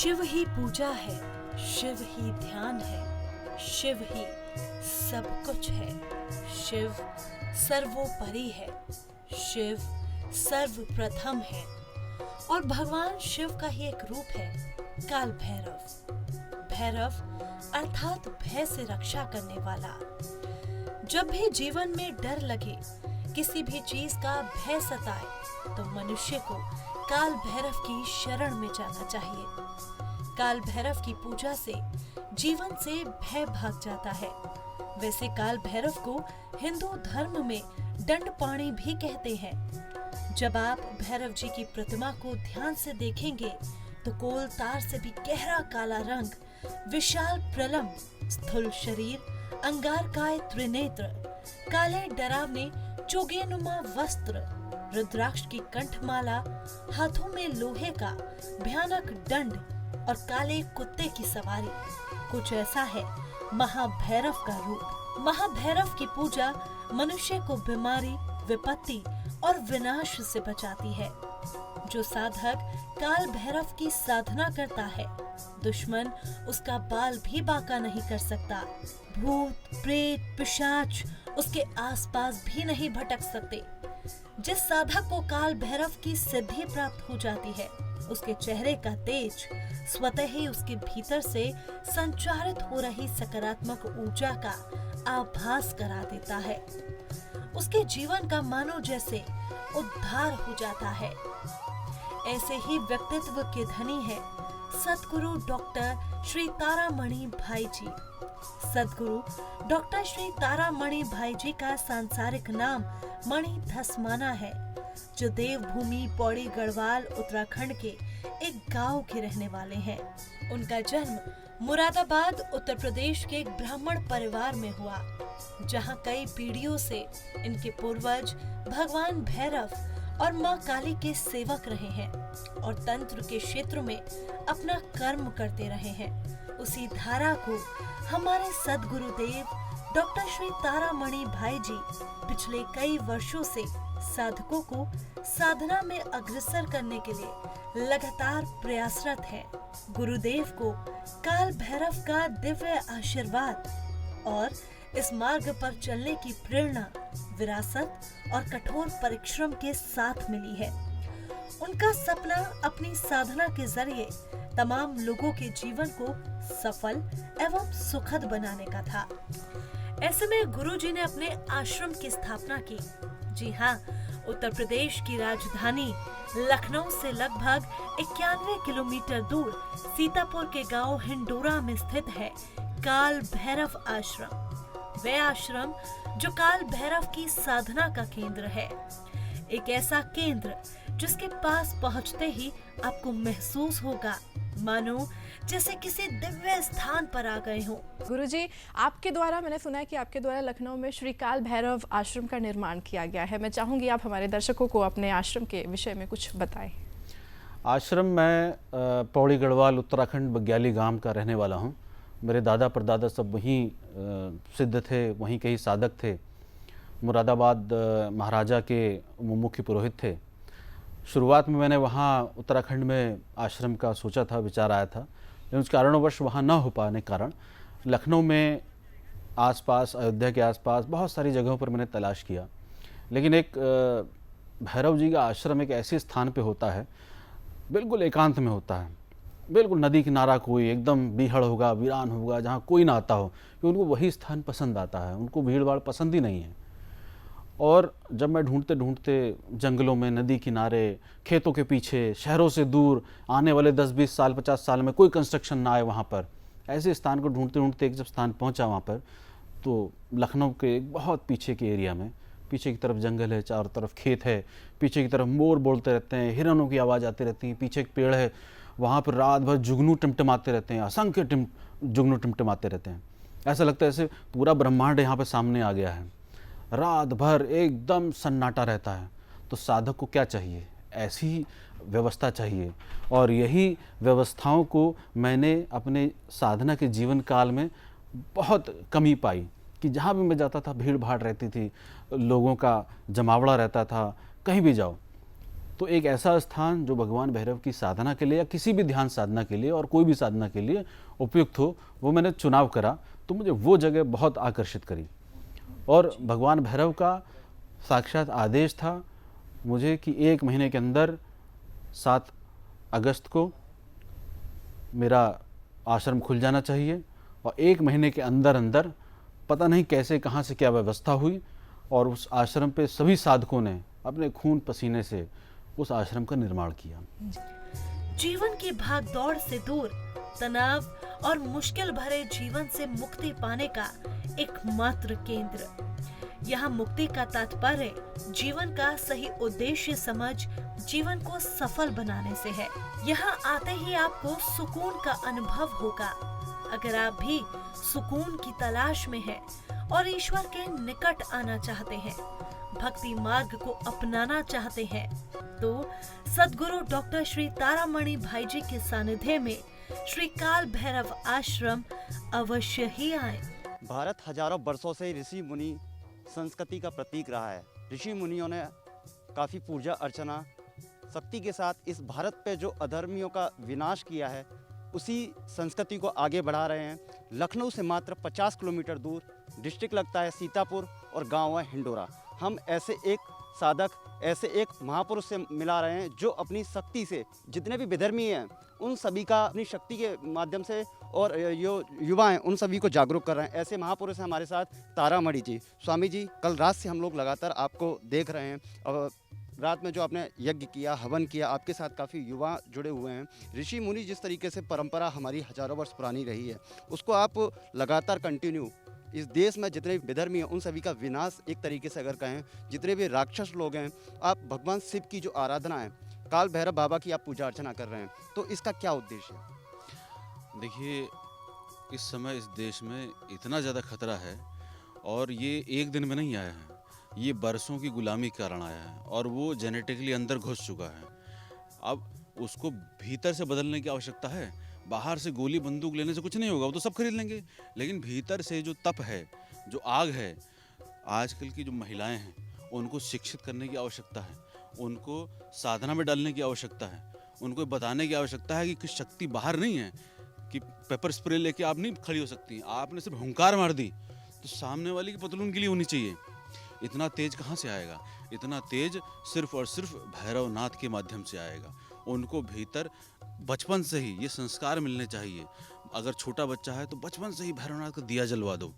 शिव ही पूजा है, शिव ही ध्यान है, शिव ही सब कुछ है। शिव सर्वोपरि है, शिव सर्वप्रथम है और भगवान शिव का ही एक रूप है काल भैरव। भैरव अर्थात भय से रक्षा करने वाला। जब भी जीवन में डर लगे, किसी भी चीज का भय सताए, तो मनुष्य को काल भैरव की शरण में जाना चाहिए। काल भैरव की पूजा से जीवन से भय भाग जाता है। वैसे काल भैरव को हिंदू धर्म में दंडपाणी भी कहते हैं। जब आप भैरव जी की प्रतिमा को ध्यान से देखेंगे तो कोल तार से भी गहरा काला रंग, विशाल प्रलंब, स्थूल शरीर, अंगारकाय त्रिनेत्र, काले डरावने चोगेनुमा वस्त्र, रुद्राक्ष की कंठमाला, हाथों में लोहे का भयानक दंड और काले कुत्ते की सवारी, कुछ ऐसा है महाभैरव का रूप। महाभैरव की पूजा मनुष्य को बीमारी, विपत्ति और विनाश से बचाती है। जो साधक काल भैरव की साधना करता है, दुश्मन उसका बाल भी बांका नहीं कर सकता। भूत, प्रेत, पिशाच उसके आसपास भी नहीं भटक सकते। जिस साधक को काल भैरव की सिद्धि प्राप्त हो जाती है, उसके चेहरे का तेज स्वतः ही उसके भीतर से संचारित हो रही सकारात्मक ऊर्जा का आभास करा देता है। उसके जीवन का मानो जैसे उद्धार हो जाता है। ऐसे ही व्यक्तित्व के धनी है सद्गुरु डॉक्टर श्री तारामणि भाई जी। सद्गुरु डॉक्टर श्री तारामणि भाई जी का सांसारिक नाम मणि धसमाना है, जो देवभूमि पौड़ी गढ़वाल उत्तराखंड के एक गांव के रहने वाले हैं। उनका जन्म मुरादाबाद उत्तर प्रदेश के एक ब्राह्मण परिवार में हुआ, जहां कई पीढ़ियों से इनके पूर्वज भगवान भैरव और मां काली के सेवक रहे हैं और तंत्र के क्षेत्र में अपना कर्म करते रहे हैं। उसी धारा को हमारे सद्गुरुदेव डॉक्टर श्री तारामणि भाई जी पिछले कई वर्षों से साधकों को साधना में अग्रसर करने के लिए लगातार प्रयासरत हैं। गुरुदेव को काल भैरव का दिव्य आशीर्वाद और इस मार्ग पर चलने की प्रेरणा विरासत और कठोर परिश्रम के साथ मिली है। उनका सपना अपनी साधना के जरिए तमाम लोगों के जीवन को सफल एवं सुखद बनाने का था। ऐसे में गुरुजी ने अपने आश्रम की स्थापना की। जी हाँ, उत्तर प्रदेश की राजधानी लखनऊ से लगभग 91 किलोमीटर दूर सीतापुर के गांव हिंडोरा में स्थित है काल भैरव आश्रम। वह आश्रम जो काल भैरव की साधना का केंद्र है। एक ऐसा केंद्र जिसके पास पहुंचते ही आपको महसूस होगा मानो जैसे किसी दिव्य स्थान पर आ गए हो। गुरुजी, आपके द्वारा मैंने सुना है कि आपके द्वारा लखनऊ में श्री काल भैरव आश्रम का निर्माण किया गया है। मैं चाहूंगी आप हमारे दर्शकों को अपने आश्रम के विषय में कुछ बताएं। आश्रम में पौड़ी गढ़वाल उत्तराखंड बग्याली गांव का रहने वाला हूं। मेरे दादा परदादा सब वहीं सिद्ध थे, वहीं के ही साधक थे। मुरादाबाद महाराजा के मुख्य पुरोहित थे। शुरुआत में मैंने वहाँ उत्तराखंड में आश्रम का सोचा था, विचार आया था, लेकिन उस कारणवश वहाँ न हो पाने के कारण लखनऊ में आसपास, अयोध्या के आसपास बहुत सारी जगहों पर मैंने तलाश किया। लेकिन एक भैरव जी का आश्रम एक ऐसे स्थान पे होता है, बिल्कुल एकांत में होता है, बिल्कुल नदी किनारा, कोई एकदम बीहड़ होगा, वीरान होगा, जहाँ कोई ना आता हो, कि उनको वही स्थान पसंद आता है। उनको भीड़ भाड़ पसंद ही नहीं है। और जब मैं ढूंढते ढूंढते जंगलों में, नदी किनारे, खेतों के पीछे, शहरों से दूर, आने वाले 10-20 साल 50 साल में कोई कंस्ट्रक्शन ना आए वहाँ पर, ऐसे स्थान को ढूंढते ढूंढते एक जब स्थान पहुँचा वहाँ पर, तो लखनऊ के एक बहुत पीछे के एरिया में, पीछे की तरफ जंगल है, चारों तरफ खेत है, पीछे की तरफ मोर बोलते रहते हैं, हिरणों की आवाज़ आती रहती है, पीछे एक पेड़ है, वहाँ पर रात भर जुगनू टिमटिमाते रहते हैं, असंख्य जुगनू टिमटिमाते रहते हैं। ऐसा लगता है जैसे पूरा ब्रह्मांड यहाँ पर सामने आ गया है। रात भर एकदम सन्नाटा रहता है। तो साधक को क्या चाहिए? ऐसी व्यवस्था चाहिए। और यही व्यवस्थाओं को मैंने अपने साधना के जीवन काल में बहुत कमी पाई कि जहाँ भी मैं जाता था भीड़ भाड़ रहती थी, लोगों का जमावड़ा रहता था, कहीं भी जाओ। तो एक ऐसा स्थान जो भगवान भैरव की साधना के लिए या किसी भी ध्यान साधना के लिए और कोई भी साधना के लिए उपयुक्त हो, वो मैंने चुनाव करा। तो मुझे वो जगह बहुत आकर्षित करी और भगवान भैरव का साक्षात आदेश था मुझे कि 1 महीने के अंदर 7 अगस्त को मेरा आश्रम खुल जाना चाहिए। और 1 महीने के अंदर अंदर पता नहीं कैसे कहाँ से क्या व्यवस्था हुई और उस आश्रम पे सभी साधकों ने अपने खून पसीने से उस आश्रम का निर्माण किया। जीवन की भाग दौड़ से दूर, तनाव और मुश्किल भरे जीवन से मुक्ति पाने का एकमात्र केंद्र। यहाँ मुक्ति का तात्पर्य जीवन का सही उद्देश्य समझ जीवन को सफल बनाने से है। यहाँ आते ही आपको सुकून का अनुभव होगा। अगर आप भी सुकून की तलाश में हैं और ईश्वर के निकट आना चाहते हैं, भक्ति मार्ग को अपनाना चाहते हैं, तो सद्गुरु डॉक्टर श्री तारामणि भाई जी के सानिध्य में श्री काल भैरव आश्रम अवश्य ही आए। भारत हजारों वर्षों से ऋषि मुनि संस्कृति का प्रतीक रहा है। ऋषि मुनियों ने काफ़ी पूजा अर्चना शक्ति के साथ इस भारत पे जो अधर्मियों का विनाश किया है, उसी संस्कृति को आगे बढ़ा रहे हैं। लखनऊ से मात्र 50 किलोमीटर दूर डिस्ट्रिक्ट लगता है सीतापुर और गांव है हिंडोरा। हम ऐसे एक साधक, ऐसे एक महापुरुष से मिला रहे हैं जो अपनी शक्ति से जितने भी विधर्मी हैं उन सभी का अपनी शक्ति के माध्यम से और जो युवा हैं उन सभी को जागरूक कर रहे हैं। ऐसे महापुरुष हैं हमारे साथ तारामणि जी। स्वामी जी, कल रात से हम लोग लगातार आपको देख रहे हैं और रात में जो आपने यज्ञ किया, हवन किया, आपके साथ काफ़ी युवा जुड़े हुए हैं। ऋषि मुनि जिस तरीके से परंपरा हमारी हजारों वर्ष पुरानी रही है, उसको आप लगातार कंटिन्यू इस देश में जितने विधर्मी हैं उन सभी का विनाश एक तरीके से अगर कहें, जितने भी राक्षस लोग हैं, आप भगवान शिव की जो आराधना है, काल भैरव बाबा की आप पूजा अर्चना कर रहे हैं, तो इसका क्या उद्देश्य है? देखिए, इस समय इस देश में इतना ज़्यादा खतरा है और ये एक दिन में नहीं आया है, ये बरसों की गुलामी के कारण आया है और वो जेनेटिकली अंदर घुस चुका है। अब उसको भीतर से बदलने की आवश्यकता है। बाहर से गोली बंदूक लेने से कुछ नहीं होगा, वो तो सब खरीद लेंगे, लेकिन भीतर से जो तप है, जो आग है, आजकल की जो महिलाएं हैं उनको शिक्षित करने की आवश्यकता है, उनको साधना में डालने की आवश्यकता है, उनको बताने की आवश्यकता है कि शक्ति बाहर नहीं है, कि पेपर स्प्रे लेके आप नहीं खड़ी हो सकती। आपने सिर्फ हुंकार मार दी तो सामने वाली की पतलून गिली होनी चाहिए। इतना तेज कहाँ से आएगा? इतना तेज सिर्फ और सिर्फ भैरवनाथ के माध्यम से आएगा। उनको भीतर बचपन से ही ये संस्कार मिलने चाहिए। अगर छोटा बच्चा है तो बचपन से ही भैरवनाथ का दिया जलवा दो,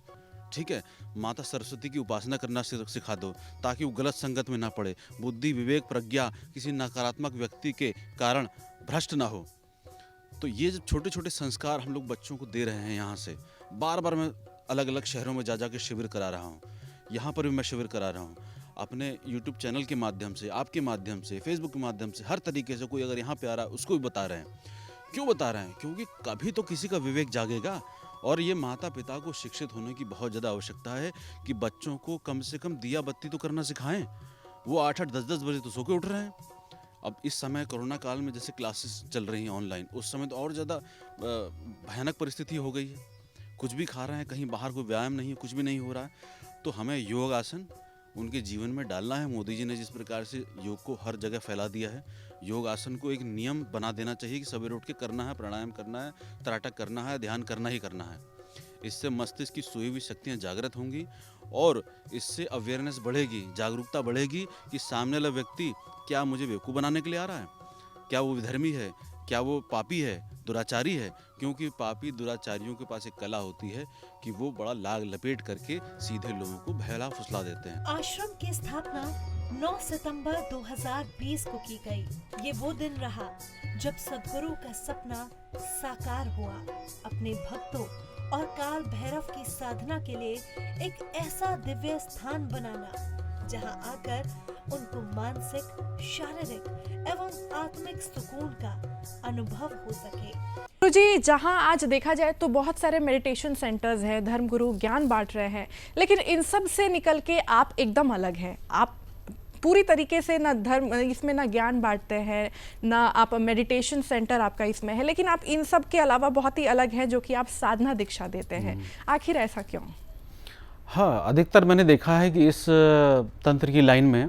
ठीक है। माता सरस्वती की उपासना करना सिखा दो ताकि वो गलत संगत में ना पड़े, बुद्धि विवेक प्रज्ञा किसी नकारात्मक व्यक्ति के कारण भ्रष्ट ना हो। तो ये जो छोटे छोटे संस्कार हम लोग बच्चों को दे रहे हैं, यहाँ से बार बार मैं अलग अलग शहरों में जा के शिविर करा रहा हूँ, यहाँ पर भी मैं शिविर करा रहा हूँ, अपने YouTube चैनल के माध्यम से, आपके माध्यम से, फेसबुक के माध्यम से, हर तरीके से कोई अगर यहाँ पे आ रहा है उसको भी बता रहे हैं। क्यों बता रहे हैं? क्योंकि कभी तो किसी का विवेक जागेगा और ये माता पिता को शिक्षित होने की बहुत ज़्यादा आवश्यकता है कि बच्चों को कम से कम दिया बत्ती तो करना सिखाएं। वो 8-8, 10-10 बजे तो सो के उठ रहे हैं। अब इस समय कोरोना काल में जैसे क्लासेस चल रही हैं ऑनलाइन, उस समय तो और ज़्यादा भयानक परिस्थिति हो गई है। कुछ भी खा रहे हैं, कहीं बाहर कोई व्यायाम नहीं है, कुछ भी नहीं हो रहा है। तो हमें योग आसन उनके जीवन में डालना है। मोदी जी ने जिस प्रकार से योग को हर जगह फैला दिया है, योग आसन को एक नियम बना देना चाहिए कि सवेरे उठ के करना है, प्राणायाम करना है, तराटक करना है, ध्यान करना ही करना है। इससे मस्तिष्क की सोई हुई शक्तियाँ जागृत होंगी और इससे अवेयरनेस बढ़ेगी, जागरूकता बढ़ेगी कि सामने वाला व्यक्ति क्या मुझे बेवकूफ़ बनाने के लिए आ रहा है, क्या वो विधर्मी है, क्या वो पापी है, दुराचारी है। क्योंकि पापी दुराचारियों के पास एक कला होती है कि वो बड़ा लाग लपेट करके सीधे लोगों को बहला फुसला देते हैं। आश्रम की स्थापना 9 सितंबर 2020 को की गई। ये वो दिन रहा जब सद्गुरु का सपना साकार हुआ, अपने भक्तों और काल भैरव की साधना के लिए एक ऐसा दिव्य स्थान बनाना जहां आकर उनको मानसिक, शारीरिक एवं आत्मिक सुकून का अनुभव हो सके। गुरु जी, जहां आज देखा जाए तो बहुत सारे मेडिटेशन सेंटर्स हैं, धर्मगुरु ज्ञान बांट रहे हैं, लेकिन इन सब से निकल के आप एकदम अलग हैं। आप पूरी तरीके से ना धर्म इसमें ना ज्ञान बांटते हैं, ना आप मेडिटेशन सेंटर आपका इसमें है, लेकिन आप इन सब के अलावा बहुत ही अलग हैं, जो कि आप साधना दीक्षा देते हैं। आखिर ऐसा क्यों? हाँ, अधिकतर मैंने देखा है कि इस तंत्र की लाइन में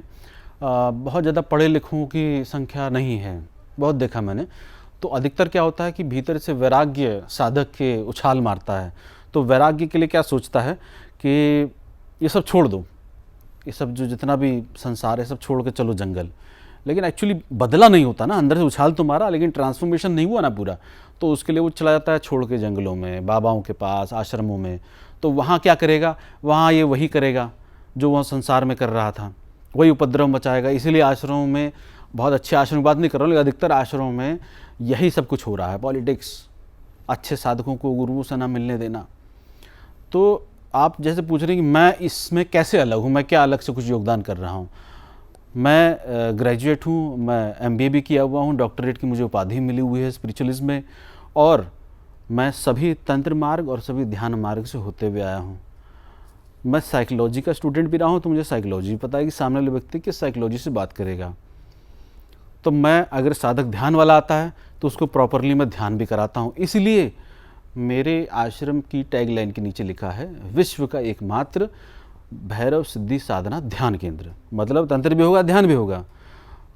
बहुत ज़्यादा पढ़े लिखों की संख्या नहीं है, बहुत देखा मैंने। तो अधिकतर क्या होता है कि भीतर से वैराग्य साधक के उछाल मारता है। तो वैराग्य के लिए क्या सोचता है कि ये सब छोड़ दो, ये सब जो जितना भी संसार है सब छोड़ के चलो जंगल। लेकिन एक्चुअली बदला नहीं होता ना, अंदर से उछाल तो मारा लेकिन ट्रांसफॉर्मेशन नहीं हुआ ना पूरा। तो उसके लिए वो चला जाता है छोड़ के जंगलों में, बाबाओं के पास, आश्रमों में। तो वहाँ क्या करेगा, वहाँ ये वही करेगा जो वह संसार में कर रहा था, वही उपद्रव मचाएगा। इसीलिए आश्रमों में, बहुत अच्छे आश्रम की बात नहीं कर रहा हूँ, लेकिन अधिकतर आश्रमों में यही सब कुछ हो रहा है, पॉलिटिक्स, अच्छे साधकों को गुरुओं से ना मिलने देना। तो आप जैसे पूछ रहे हैं कि मैं इसमें कैसे अलग हूँ, मैं क्या अलग से कुछ योगदान कर रहा हूँ। मैं ग्रेजुएट हूँ, मैं MBA भी किया हुआ हूँ, डॉक्टरेट की मुझे उपाधि मिली हुई है स्पिरिचुअलिज्म में, और मैं सभी तंत्र मार्ग और सभी ध्यान मार्ग से होते हुए आया हूँ। मैं साइकोलॉजी का स्टूडेंट भी रहा हूँ, तो मुझे साइकोलॉजी पता है कि सामने वाले व्यक्ति किस साइकोलॉजी से बात करेगा। तो मैं, अगर साधक ध्यान वाला आता है तो उसको प्रॉपरली मैं ध्यान भी कराता हूँ। इसलिए मेरे आश्रम की टैगलाइन के नीचे लिखा है, विश्व का एकमात्र भैरव सिद्धि साधना ध्यान केंद्र। मतलब तंत्र भी होगा, ध्यान भी होगा।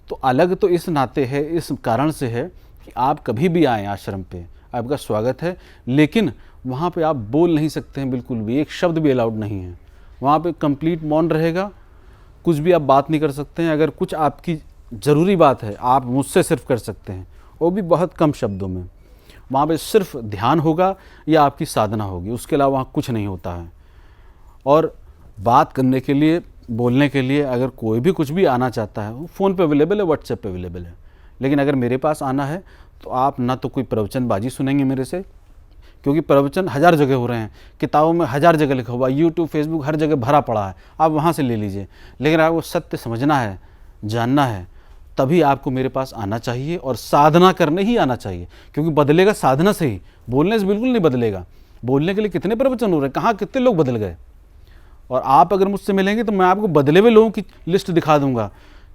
तो अलग तो इस नाते है, इस कारण से है कि आप कभी भी आएँ आश्रम पे, आपका स्वागत है। लेकिन वहाँ पे आप बोल नहीं सकते हैं, बिल्कुल भी एक शब्द भी अलाउड नहीं है। वहाँ पे कंप्लीट मौन रहेगा, कुछ भी आप बात नहीं कर सकते हैं। अगर कुछ आपकी ज़रूरी बात है, आप मुझसे सिर्फ कर सकते हैं, वो भी बहुत कम शब्दों में। वहाँ पे सिर्फ ध्यान होगा या आपकी साधना होगी, उसके अलावा वहाँ कुछ नहीं होता है। और बात करने के लिए, बोलने के लिए अगर कोई भी कुछ भी आना चाहता है, वो फ़ोन पे अवेलेबल है, व्हाट्सएप पे अवेलेबल है। लेकिन अगर मेरे पास आना है तो आप ना तो कोई प्रवचनबाजी सुनेंगे मेरे से, क्योंकि प्रवचन 1000 जगह हो रहे हैं, किताबों में 1000 जगह लिखा हुआ, यूट्यूब, फेसबुक, हर जगह भरा पड़ा है, आप वहाँ से ले लीजिए। लेकिन आपको सत्य समझना है, जानना है, तभी आपको मेरे पास आना चाहिए और साधना करने ही आना चाहिए। क्योंकि बदलेगा साधना से ही, बोलने से बिल्कुल नहीं बदलेगा। बोलने के लिए कितने प्रवचन हो रहे हैं, कहाँ कितने लोग बदल गए। और आप अगर मुझसे मिलेंगे तो मैं आपको बदले हुए लोगों की लिस्ट दिखा दूंगा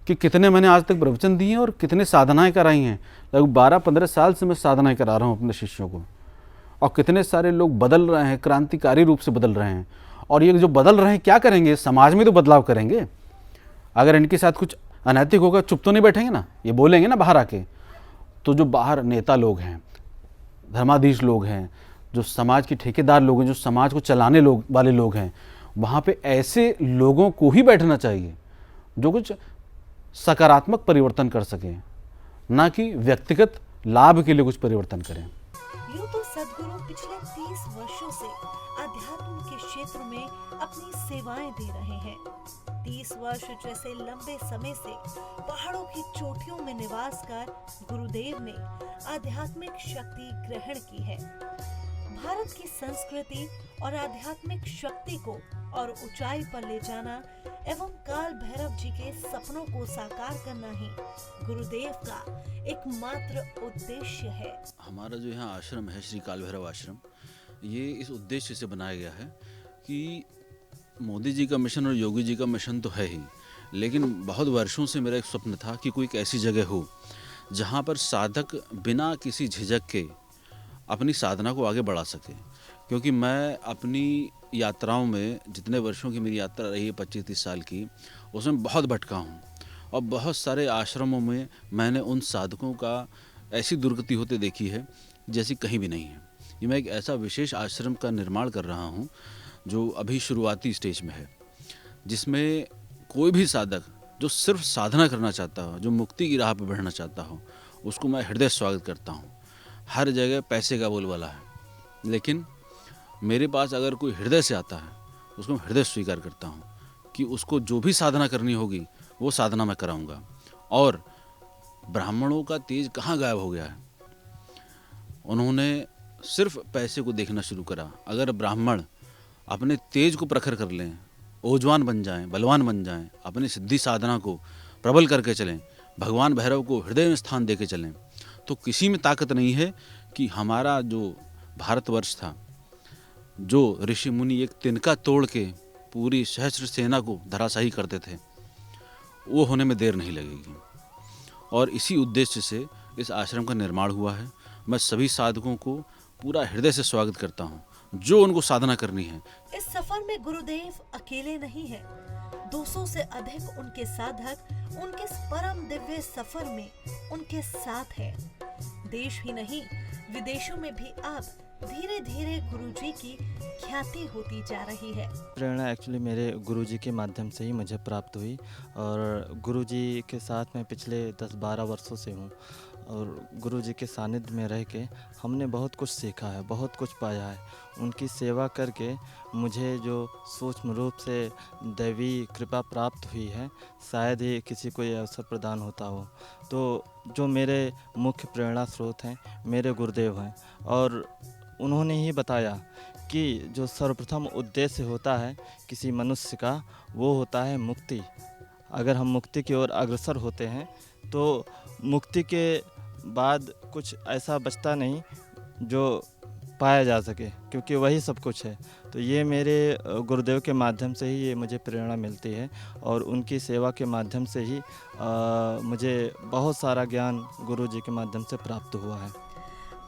कि कितने मैंने आज तक प्रवचन दिए और कितने साधनाएं कराई हैं। लगभग 12-15 साल से मैं साधनाएं करा रहा हूँ अपने शिष्यों को, और कितने सारे लोग बदल रहे हैं, क्रांतिकारी रूप से बदल रहे हैं। और ये जो बदल रहे हैं क्या करेंगे, समाज में तो बदलाव करेंगे। अगर इनके साथ कुछ अनैतिक होगा, चुप तो नहीं बैठेंगे ना, ये बोलेंगे ना बाहर आके। तो जो बाहर नेता लोग हैं, धर्माधीश लोग हैं, जो समाज के ठेकेदार लोग हैं, जो समाज को चलाने वाले लोग हैं, वहाँ पे ऐसे लोगों को ही बैठना चाहिए जो कुछ सकारात्मक परिवर्तन कर सकें, ना कि व्यक्तिगत लाभ के लिए कुछ परिवर्तन करें। यूं तो सद्गुरु पिछले 30 वर्षों से अध्यात्म के क्षेत्र में अपनी सेवाएं दे रहे हैं। 30 वर्ष जैसे लंबे समय से पहाड़ों की चोटियों में निवास कर गुरुदेव ने आध्यात्मिक शक्ति ग्रहण की है। भारत की संस्कृति और आध्यात्मिक शक्ति को और ऊंचाई पर ले जाना एवं काल भैरव जी के सपनों को साकार करना ही गुरुदेव का एकमात्र उद्देश्य है। हमारा जो यहाँ आश्रम है, श्री काल भैरव आश्रम, ये इस उद्देश्य से बनाया गया है कि मोदी जी का मिशन और योगी जी का मिशन तो है ही, लेकिन बहुत वर्षों से मेरा एक स्वप्न था कि कोई एक ऐसी जगह हो जहाँ पर साधक बिना किसी झिझक के अपनी साधना को आगे बढ़ा सके। क्योंकि मैं अपनी यात्राओं में, जितने वर्षों की मेरी यात्रा रही है 25-30 साल की, उसमें बहुत भटका हूँ और बहुत सारे आश्रमों में मैंने उन साधकों का ऐसी दुर्गति होते देखी है जैसी कहीं भी नहीं है। ये मैं एक ऐसा विशेष आश्रम का निर्माण कर रहा हूँ जो अभी शुरुआती स्टेज में है, जिसमें कोई भी साधक जो सिर्फ साधना करना चाहता हो, जो मुक्ति की राह पर बढ़ना चाहता हो, उसको मैं हृदय स्वागत करता हूँ। हर जगह पैसे का बोलबाला है, लेकिन मेरे पास अगर कोई हृदय से आता है उसको मैं हृदय स्वीकार करता हूँ कि उसको जो भी साधना करनी होगी वो साधना मैं कराऊंगा। और ब्राह्मणों का तेज कहाँ गायब हो गया है, उन्होंने सिर्फ पैसे को देखना शुरू करा। अगर ब्राह्मण अपने तेज को प्रखर कर लें, ओजवान बन जाएं, बलवान बन जाएं, अपनी सिद्धि साधना को प्रबल करके चलें, भगवान भैरव को हृदय में स्थान देके चलें, तो किसी में ताकत नहीं है कि हमारा जो भारतवर्ष था, जो ऋषि मुनि एक तिनका तोड़ के पूरी सहस्त्र सेना को धराशायी करते थे, वो होने में देर नहीं लगेगी। और इसी उद्देश्य से इस आश्रम का निर्माण हुआ है। मैं सभी साधकों को पूरा हृदय से स्वागत करता हूँ जो उनको साधना करनी है। इस सफर में गुरुदेव अकेले नहीं हैं। 200 से अधिक उनके साधक उनके इस परम दिव्य सफर में उनके साथ है। देश ही नहीं, विदेशों में भी अब धीरे धीरे गुरुजी की ख्याति होती जा रही है। प्रेरणा एक्चुअली मेरे गुरुजी के माध्यम से ही मुझे प्राप्त हुई और गुरुजी के साथ मैं पिछले 10-12 वर्षों से हूँ और गुरुजी के सानिध्य में रह के हमने बहुत कुछ सीखा है, बहुत कुछ पाया है। उनकी सेवा करके मुझे जो सूक्ष्म रूप से दैवी कृपा प्राप्त हुई है, शायद ही किसी को ये अवसर प्रदान होता हो। तो जो मेरे मुख्य प्रेरणा स्रोत हैं, मेरे गुरुदेव हैं और उन्होंने ही बताया कि जो सर्वप्रथम उद्देश्य होता है किसी मनुष्य का, वो होता है मुक्ति। अगर हम मुक्ति की ओर अग्रसर होते हैं तो मुक्ति के बाद कुछ ऐसा बचता नहीं जो पाया जा सके, क्योंकि वही सब कुछ है। तो ये मेरे गुरुदेव के माध्यम से ही ये मुझे प्रेरणा मिलती है और उनकी सेवा के माध्यम से ही मुझे बहुत सारा ज्ञान गुरुजी के माध्यम से प्राप्त हुआ है।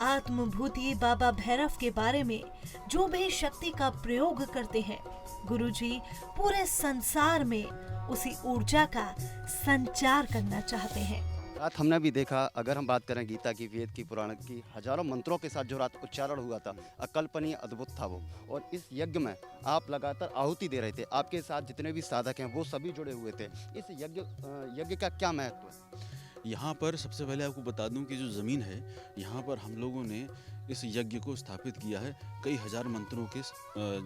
आत्मभूति बाबा भैरव के बारे में जो भी शक्ति का प्रयोग करते हैं, गुरुजी पूरे संसार में उसी ऊर्जा का संचार करना चाहते हैं। रात हमने भी देखा, अगर हम बात करें गीता की, वेद की, पुराण की, हजारों मंत्रों के साथ जो रात उच्चारण हुआ था, अकल्पनीय, अद्भुत था वो। और इस यज्ञ में आप लगातार आहुति दे रहे थे, आपके साथ जितने भी साधक हैं वो सभी जुड़े हुए थे। इस यज्ञ का क्या महत्व है? यहाँ पर सबसे पहले आपको बता दूं कि जो ज़मीन है, यहाँ पर हम लोगों ने इस यज्ञ को स्थापित किया है कई हजार मंत्रों के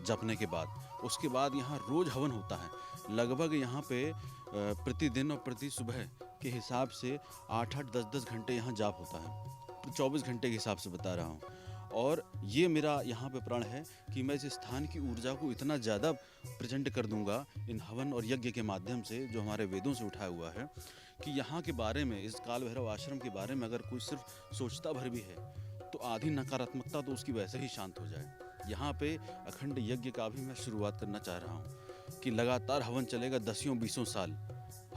जपने के बाद। उसके बाद यहाँ रोज़ हवन होता है। लगभग यहाँ पे प्रतिदिन और प्रति सुबह के हिसाब से 8-8, 10-10 घंटे यहाँ जाप होता है। 24 घंटे के हिसाब से बता रहा हूँ। और ये मेरा यहाँ पे प्रण है कि मैं इस स्थान की ऊर्जा को इतना ज़्यादा प्रचंड कर दूंगा इन हवन और यज्ञ के माध्यम से, जो हमारे वेदों से उठाया हुआ है, कि यहाँ के बारे में, इस काल भैरव आश्रम के बारे में अगर कोई सिर्फ सोचता भर भी है तो आधी नकारात्मकता तो उसकी वैसे ही शांत हो जाए। यहाँ पे अखंड यज्ञ का भी मैं शुरुआत करना चाह रहा हूँ कि लगातार हवन चलेगा 10-20 साल,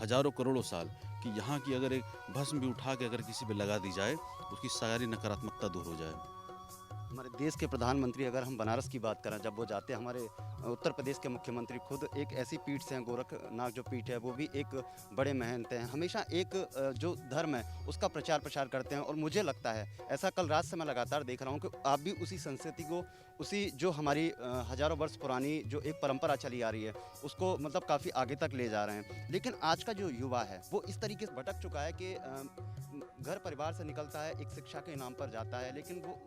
हजारों करोड़ों साल, कि यहाँ की अगर एक भस्म भी उठा के अगर किसी पे लगा दी जाए, उसकी सारी नकारात्मकता दूर हो जाए। हमारे देश के प्रधानमंत्री, अगर हम बनारस की बात करें, जब वो जाते हैं, हमारे उत्तर प्रदेश के मुख्यमंत्री खुद एक ऐसी पीठ से हैं, गोरखनाथ जो पीठ है, वो भी एक बड़े महंत हैं। हमेशा एक जो धर्म है उसका प्रचार करते हैं। और मुझे लगता है, ऐसा कल रात से मैं लगातार देख रहा हूँ कि आप भी उसी संस्कृति को, उसी जो हमारी हजारों वर्ष पुरानी जो एक परंपरा चली आ रही है, उसको मतलब काफ़ी आगे तक ले जा रहे हैं। लेकिन आज का जो युवा है वो इस तरीके से भटक चुका है कि घर परिवार से निकलता है, एक शिक्षा के नाम पर जाता है, लेकिन वो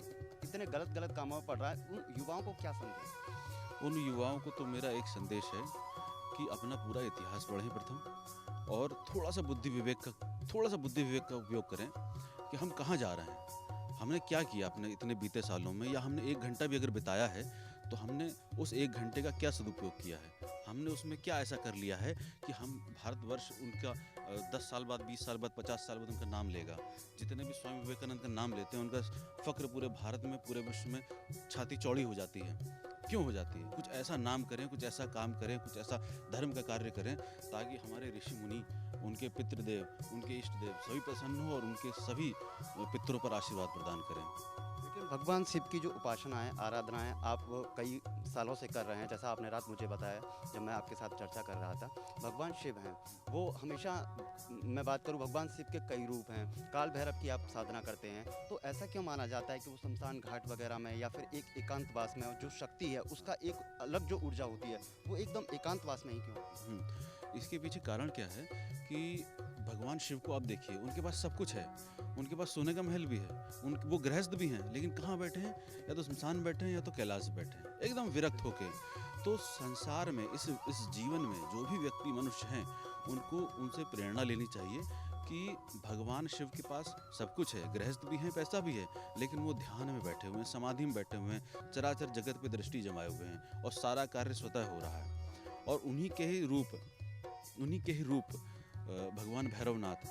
इतने गलत कामों में पड़ रहा है। उन युवाओं को क्या संदेश? उन युवाओं को तो मेरा एक संदेश है कि अपना पूरा इतिहास पढ़ें प्रथम, और थोड़ा सा बुद्धि विवेक का उपयोग करें कि हम कहाँ जा रहे हैं, हमने क्या किया अपने इतने बीते सालों में, या हमने 1 घंटा भी अगर बिताया है तो हमने उस 1 घंटे का क्या सदुपयोग किया है, हमने उसमें क्या ऐसा कर लिया है कि हम भारतवर्ष उनका 10 साल बाद, 20 साल बाद, 50 साल बाद उनका नाम लेगा। जितने भी स्वामी विवेकानंद का नाम लेते हैं, उनका फ़क्र पूरे भारत में, पूरे विश्व में छाती चौड़ी हो जाती है। क्यों हो जाती है? कुछ ऐसा नाम करें, कुछ ऐसा काम करें, कुछ ऐसा धर्म का कार्य करें ताकि हमारे ऋषि मुनि, उनके पितृदेव, उनके इष्ट देव सभी प्रसन्न हो और उनके सभी पितरों पर आशीर्वाद प्रदान करें। लेकिन भगवान शिव की जो उपासनाएं, आराधनाएं आप कई सालों से कर रहे हैं, जैसा आपने रात मुझे बताया जब मैं आपके साथ चर्चा कर रहा था। भगवान शिव हैं, वो हमेशा, मैं बात करूं, भगवान शिव के कई रूप हैं। काल भैरव की आप साधना करते हैं, तो ऐसा क्यों माना जाता है कि वो शमशान घाट वगैरह में या फिर एक एकांतवास में जो शक्ति है उसका एक अलग जो ऊर्जा होती है वो एकदम एकांतवास में ही क्यों होती है? इसके पीछे कारण क्या है कि भगवान शिव को आप देखिए, उनके पास सब कुछ है, उनके पास सोने का महल भी है, वो गृहस्थ भी हैं, लेकिन कहाँ बैठे हैं? या तो शमशान बैठे हैं या तो कैलाश बैठे हैं, एकदम विरक्त होके। तो संसार में, इस जीवन में जो भी व्यक्ति, मनुष्य हैं, उनको उनसे प्रेरणा लेनी चाहिए कि भगवान शिव के पास सब कुछ है, गृहस्थ भी हैं, पैसा भी है, लेकिन वो ध्यान में बैठे हुए हैं, समाधि में बैठे हुए हैं, चराचर जगत पे दृष्टि जमाए हुए हैं और सारा कार्य स्वतः हो रहा है। और उन्हीं के ही रूप भगवान भैरवनाथ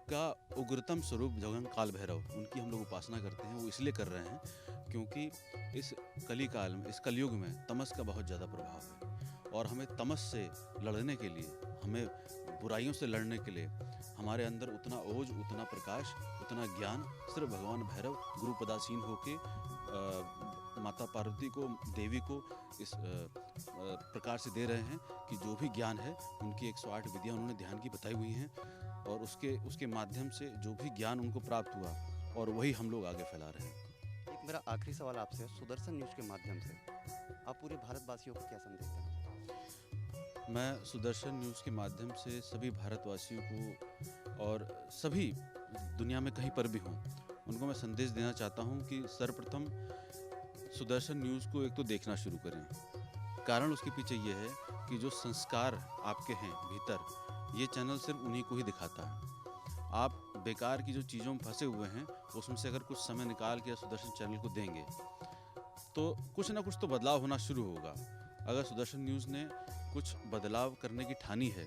का उग्रतम स्वरूप भगवान काल भैरव, उनकी हम लोग उपासना करते हैं। वो इसलिए कर रहे हैं क्योंकि इस कली काल में, इस कलयुग में तमस का बहुत ज़्यादा प्रभाव है, और हमें तमस से लड़ने के लिए, हमें बुराइयों से लड़ने के लिए हमारे अंदर उतना ओज, उतना प्रकाश, उतना ज्ञान सिर्फ भगवान भैरव गुरुपदासीन होके माता पार्वती को, देवी को इस प्रकार से दे रहे हैं कि जो भी ज्ञान है उनकी 108 विधियाँ उन्होंने ध्यान की बताई हुई हैं और उसके माध्यम से जो भी ज्ञान उनको प्राप्त हुआ और वही हम लोग आगे फैला रहे हैं। एक मेरा आखिरी सवाल आपसे है, सुदर्शन न्यूज़ के माध्यम से आप पूरे भारतवासियों को क्या संदेश देना चाहते हैं? मैं सुदर्शन न्यूज़ के माध्यम से सभी भारतवासियों को और सभी दुनिया में कहीं पर भी हों उनको मैं संदेश देना चाहता हूं कि सर्वप्रथम सुदर्शन न्यूज़ को एक तो देखना शुरू करें। कारण उसके पीछे ये है कि जो संस्कार आपके हैं भीतर, ये चैनल सिर्फ उन्हीं को ही दिखाता है। आप बेकार की जो चीज़ों में फंसे हुए हैं उसमें से अगर कुछ समय निकाल के सुदर्शन चैनल को देंगे तो कुछ ना कुछ तो बदलाव होना शुरू होगा। अगर सुदर्शन न्यूज़ ने कुछ बदलाव करने की ठानी है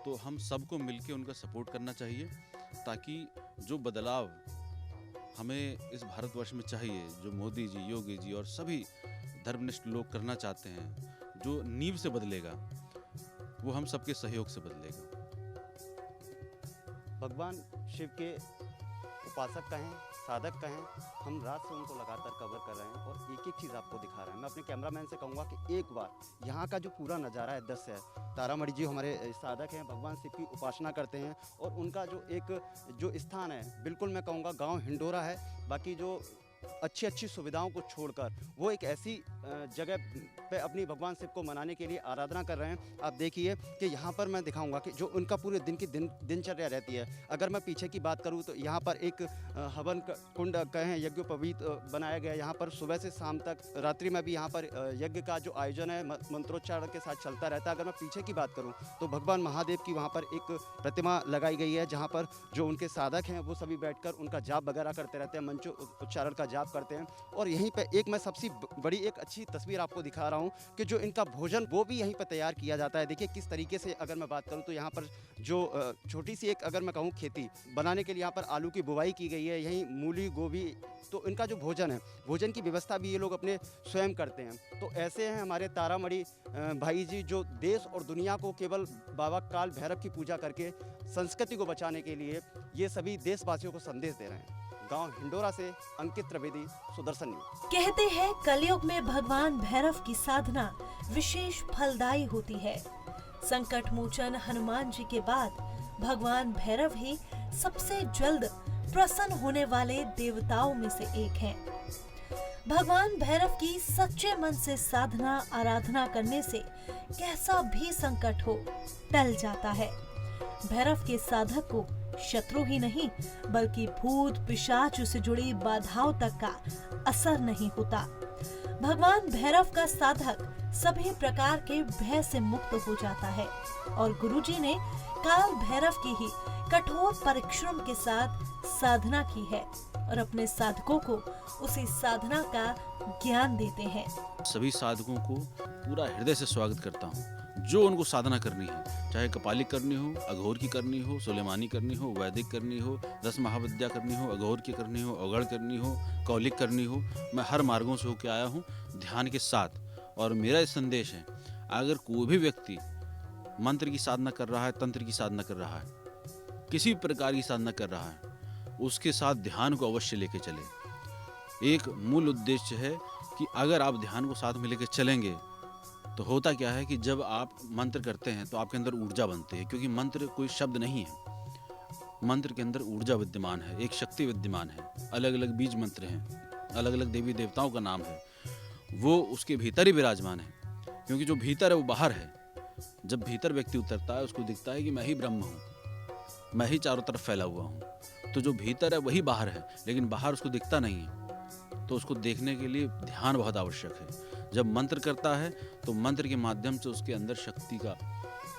तो हम सबको मिलकर उनका सपोर्ट करना चाहिए, ताकि जो बदलाव हमें इस भारतवर्ष में चाहिए, जो मोदी जी, योगी जी और सभी धर्मनिष्ठ लोग करना चाहते हैं, जो नींव से बदलेगा, वो हम सबके सहयोग से बदलेगा। भगवान शिव के उपासक कहें, साधक कहें, हम रात से उनको लगातार कवर कर रहे हैं और एक एक चीज़ आपको दिखा रहे हैं। मैं अपने कैमरामैन से कहूँगा कि एक बार यहाँ का जो पूरा नज़ारा है दृश्य है। तारामणि जी हमारे साधक हैं, भगवान शिव की उपासना करते हैं और उनका जो स्थान है, बिल्कुल मैं कहूँगा गांव हिंडोरा है। बाकी जो अच्छी सुविधाओं को छोड़कर वो एक ऐसी जगह पे अपनी भगवान शिव को मनाने के लिए आराधना कर रहे हैं। आप देखिए कि यहाँ पर मैं दिखाऊंगा कि जो उनका पूरे दिन की दिनचर्या रहती है। अगर मैं पीछे की बात करूँ तो यहाँ पर एक हवन कुंड कहें, यज्ञोपवीत बनाया गया। यहाँ पर सुबह से शाम तक, रात्रि में भी यहाँ पर यज्ञ का जो आयोजन है मंत्रोच्चारण के साथ चलता रहता है। अगर मैं पीछे की बात करूँ तो भगवान महादेव की वहाँ पर एक प्रतिमा लगाई गई है, जहाँ पर जो उनके साधक हैं वो सभी बैठकर उनका जाप वगैरह करते रहते हैं, मंत्रोच्चारण का जाप करते हैं। और यहीं पे एक मैं सबसे बड़ी एक अच्छी तस्वीर आपको दिखा रहा हूँ कि जो इनका भोजन वो भी यहीं पे तैयार किया जाता है। देखिए किस तरीके से, अगर मैं बात करूँ तो यहाँ पर जो छोटी सी एक अगर मैं कहूँ खेती बनाने के लिए यहाँ पर आलू की बुवाई की गई है, यहीं मूली, गोभी। तो इनका जो भोजन है, भोजन की व्यवस्था भी ये लोग अपने स्वयं करते हैं। तो ऐसे हैं हमारे तारामणि भाई जी, जो देश और दुनिया को केवल बाबा काल भैरव की पूजा करके संस्कृति को बचाने के लिए ये सभी देशवासियों को संदेश दे रहे हैं। गांव हिंडोरा से अंकित त्रिवेदी, सुदर्शन न्यूज़। कहते हैं कलयुग में भगवान भैरव की साधना विशेष फलदायी होती है। संकट मोचन हनुमान जी के बाद भगवान भैरव ही सबसे जल्द प्रसन्न होने वाले देवताओं में से एक हैं। भगवान भैरव की सच्चे मन से साधना आराधना करने से कैसा भी संकट हो टल जाता है। भैरव के साधक को शत्रु ही नहीं बल्कि भूत पिशाच से जुड़ी बाधाओं तक का असर नहीं होता। भगवान भैरव का साधक सभी प्रकार के भय से मुक्त हो जाता है और गुरुजी ने काल भैरव की ही कठोर परिश्रम के साथ साधना की है और अपने साधकों को उसी साधना का ज्ञान देते हैं। सभी साधकों को पूरा हृदय से स्वागत करता हूँ। जो उनको साधना करनी है, चाहे कपालिक करनी हो, अघोर की करनी हो, सुलेमानी करनी हो, वैदिक करनी हो, 10 महाविद्या करनी हो, अघोर की करनी हो, अवगढ़ करनी हो, कौलिक करनी हो, मैं हर मार्गों से होकर आया हूँ ध्यान के साथ। और मेरा संदेश है, अगर कोई भी व्यक्ति मंत्र की साधना कर रहा है, तंत्र की साधना कर रहा है, किसी प्रकार की साधना कर रहा है, उसके साथ ध्यान को अवश्य लेके चले। एक मूल उद्देश्य है कि अगर आप ध्यान को साथ में लेके चलेंगे तो होता क्या है कि जब आप मंत्र करते हैं तो आपके अंदर ऊर्जा बनती है, क्योंकि मंत्र कोई शब्द नहीं है। मंत्र के अंदर ऊर्जा विद्यमान है, एक शक्ति विद्यमान है, अलग अलग बीज मंत्र हैं, अलग अलग देवी देवताओं का नाम है, वो उसके भीतर ही विराजमान है। क्योंकि जो भीतर है वो बाहर है। जब भीतर व्यक्ति उतरता है उसको दिखता है कि मैं ही ब्रह्म हूँ, मैं ही चारों तरफ फैला हुआ हूँ। तो जो भीतर है वही बाहर है, लेकिन बाहर उसको दिखता नहीं है। तो उसको देखने के लिए ध्यान बहुत आवश्यक है। जब मंत्र करता है तो मंत्र के माध्यम से उसके अंदर शक्ति का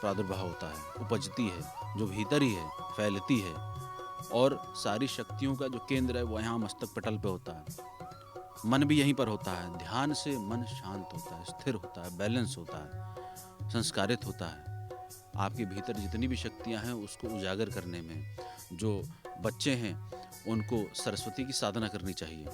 प्रादुर्भाव होता है, उपजती है, जो भीतर ही है, फैलती है। और सारी शक्तियों का जो केंद्र है वो यहाँ मस्तक पटल पे होता है। मन भी यहीं पर होता है। ध्यान से मन शांत होता है, स्थिर होता है, बैलेंस होता है, संस्कारित होता है। आपके भीतर जितनी भी शक्तियाँ हैं उसको उजागर करने में जो बच्चे हैं उनको सरस्वती की साधना करनी चाहिए।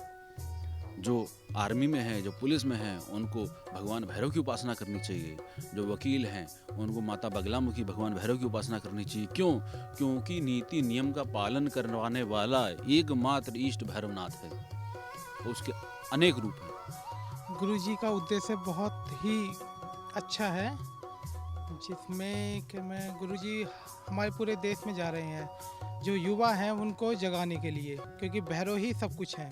जो आर्मी में है, जो पुलिस में है, उनको भगवान भैरव की उपासना करनी चाहिए। जो वकील हैं उनको माता बगलामुखी भगवान भैरव की उपासना करनी चाहिए। क्यों? क्योंकि नीति नियम का पालन करवाने वाला एकमात्र इष्ट भैरवनाथ है। उसके अनेक रूप हैं। गुरुजी का उद्देश्य बहुत ही अच्छा है, जिसमें कि मैं गुरुजी हमारे पूरे देश में जा रहे हैं, जो युवा हैं उनको जगाने के लिए, क्योंकि भैरव ही सब कुछ है।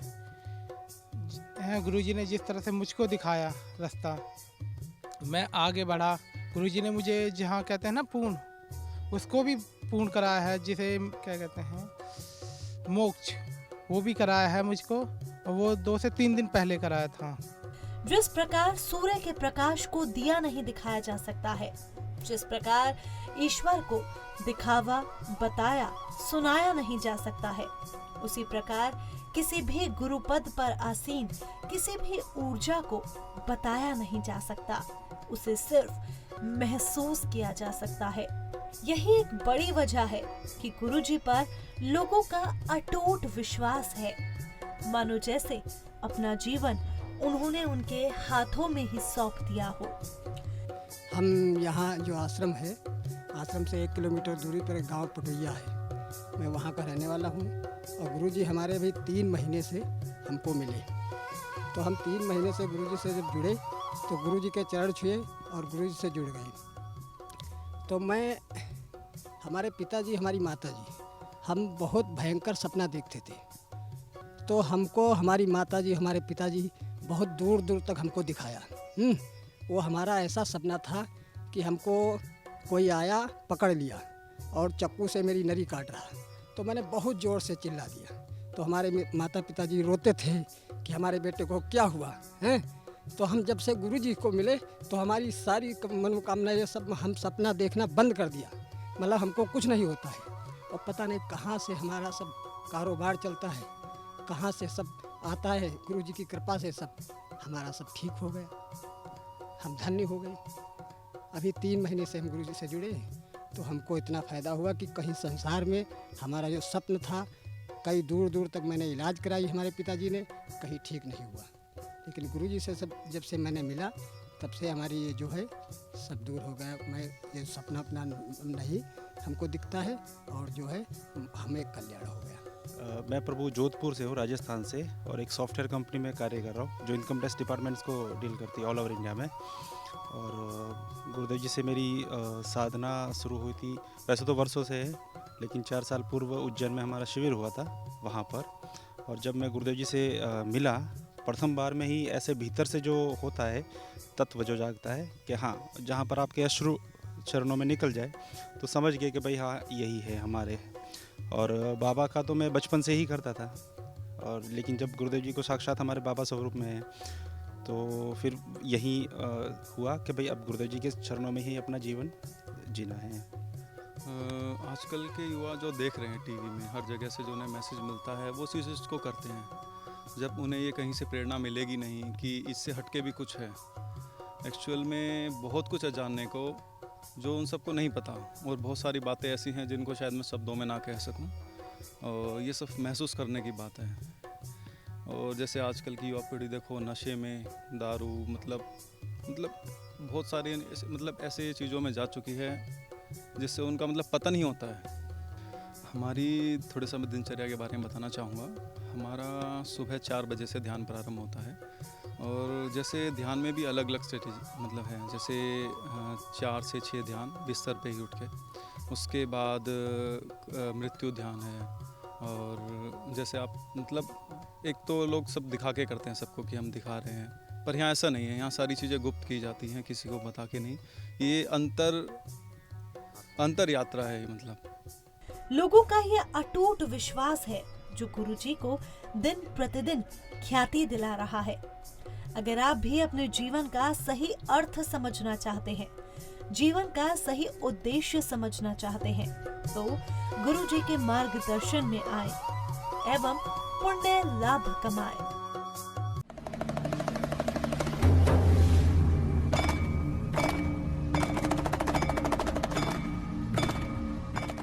गुरुजी ने जिस तरह से मुझको दिखाया रास्ता, मैं आगे बढ़ा। गुरुजी ने मुझे जहाँ कहते हैं ना पूर्ण, उसको भी पूर्ण कराया है, जिसे क्या कहते हैं मोक्ष, वो भी कराया है मुझको, और वो 2 से 3 दिन पहले कराया था। जिस प्रकार सूर्य के प्रकाश को दिया नहीं दिखाया जा सकता है, जिस प्रकार ईश्वर को दिखावा, बताया, सुनाया नहीं जा सकता है, उसी प्रकार किसी भी गुरु पद पर आसीन किसी भी ऊर्जा को बताया नहीं जा सकता, उसे सिर्फ महसूस किया जा सकता है। यही एक बड़ी वजह है कि गुरुजी पर लोगों का अटूट विश्वास है, मानो जैसे अपना जीवन उन्होंने उनके हाथों में ही सौंप दिया हो। हम यहाँ जो आश्रम है, आश्रम से 1 किलोमीटर दूरी पर एक गांव पटुइया है, मैं वहाँ का रहने वाला हूँ। और गुरुजी हमारे अभी 3 महीने से हमको मिले, तो हम 3 महीने से गुरुजी से जब जुड़े तो गुरुजी के चरण छुए और गुरुजी से जुड़ गए। तो मैं, हमारे पिताजी, हमारी माताजी, हम बहुत भयंकर सपना देखते थे, तो हमको हमारी माताजी, हमारे पिताजी बहुत दूर दूर तक हमको दिखाया। वो हमारा ऐसा सपना था कि हमको कोई आया, पकड़ लिया और चाकू से मेरी नरी काट रहा, तो मैंने बहुत ज़ोर से चिल्ला दिया। तो हमारे माता पिताजी रोते थे कि हमारे बेटे को क्या हुआ है। तो हम जब से गुरुजी को मिले तो हमारी सारी मनोकामना, ये सब, हम सपना देखना बंद कर दिया, मतलब हमको कुछ नहीं होता है। और पता नहीं कहाँ से हमारा सब कारोबार चलता है, कहाँ से सब आता है, गुरुजी की कृपा से सब हमारा सब ठीक हो गया, हम धन्य हो गए। अभी 3 महीने से हम गुरुजी से जुड़े, तो हमको इतना फ़ायदा हुआ कि कहीं संसार में हमारा जो स्वप्न था, कई दूर दूर तक मैंने इलाज कराई हमारे पिताजी ने, कहीं ठीक नहीं हुआ। लेकिन गुरुजी से सब जब से मैंने मिला, तब से हमारी ये जो है सब दूर हो गया। मैं ये सपना अपना नहीं हमको दिखता है, और जो है हमें कल्याण हो गया। मैं प्रभु जोधपुर से हूँ, राजस्थान से, और एक सॉफ्टवेयर कंपनी में कार्य कर रहा हूँ जो इनकम टैक्स डिपार्टमेंट्स को डील करती है ऑल ओवर इंडिया में। और गुरुदेव जी से मेरी साधना शुरू हुई थी, वैसे तो वर्षों से है, लेकिन 4 साल पूर्व उज्जैन में हमारा शिविर हुआ था वहाँ पर। और जब मैं गुरुदेव जी से मिला, प्रथम बार में ही ऐसे भीतर से जो होता है तत्व जो जागता है कि हाँ, जहाँ पर आपके अश्रु चरणों में निकल जाए तो समझ गए कि भाई हाँ, यही है हमारे। और बाबा का तो मैं बचपन से ही करता था, और लेकिन जब गुरुदेव जी को साक्षात हमारे बाबा स्वरूप में है, तो फिर यही हुआ कि भाई अब गुरुदेव जी के चरणों में ही अपना जीवन जीना है। आजकल के युवा जो देख रहे हैं टीवी में, हर जगह से जो उन्हें मैसेज मिलता है, वो चीज़ को करते हैं, जब उन्हें ये कहीं से प्रेरणा मिलेगी नहीं कि इससे हटके भी कुछ है। एक्चुअल में बहुत कुछ है जानने को जो उन सबको नहीं पता, और बहुत सारी बातें ऐसी हैं जिनको शायद मैं शब्दों में ना कह सकूं, और ये सब महसूस करने की बात है। और जैसे आजकल की युवा पीढ़ी देखो, नशे में, दारू, मतलब बहुत सारी ऐसे चीज़ों में जा चुकी है जिससे उनका पता नहीं होता है। हमारी थोड़ी सा मैं दिनचर्या के बारे में बताना चाहूँगा। हमारा सुबह 4 बजे से ध्यान प्रारंभ होता है, और जैसे ध्यान में भी अलग अलग स्ट्रेटेजी है, जैसे 4 से 6 ध्यान बिस्तर पे ही उठ के, उसके बाद मृत्यु ध्यान है। और जैसे आप एक तो लोग सब दिखा के करते हैं सबको कि हम दिखा रहे हैं, पर यहाँ ऐसा नहीं है, यहाँ सारी चीज़ें गुप्त की जाती हैं, किसी को बता के नहीं। ये अंतर यात्रा है। लोगों का ये अटूट विश्वास है जो गुरुजी को दिन प्रतिदिन ख्याति दिला रहा है। अगर आप भी अपने जीवन का सही अर्थ समझना चाहते हैं, जीवन का सही उद्देश्य समझना चाहते हैं, तो गुरुजी के मार्गदर्शन में आए एवं पुण्य लाभ कमाए।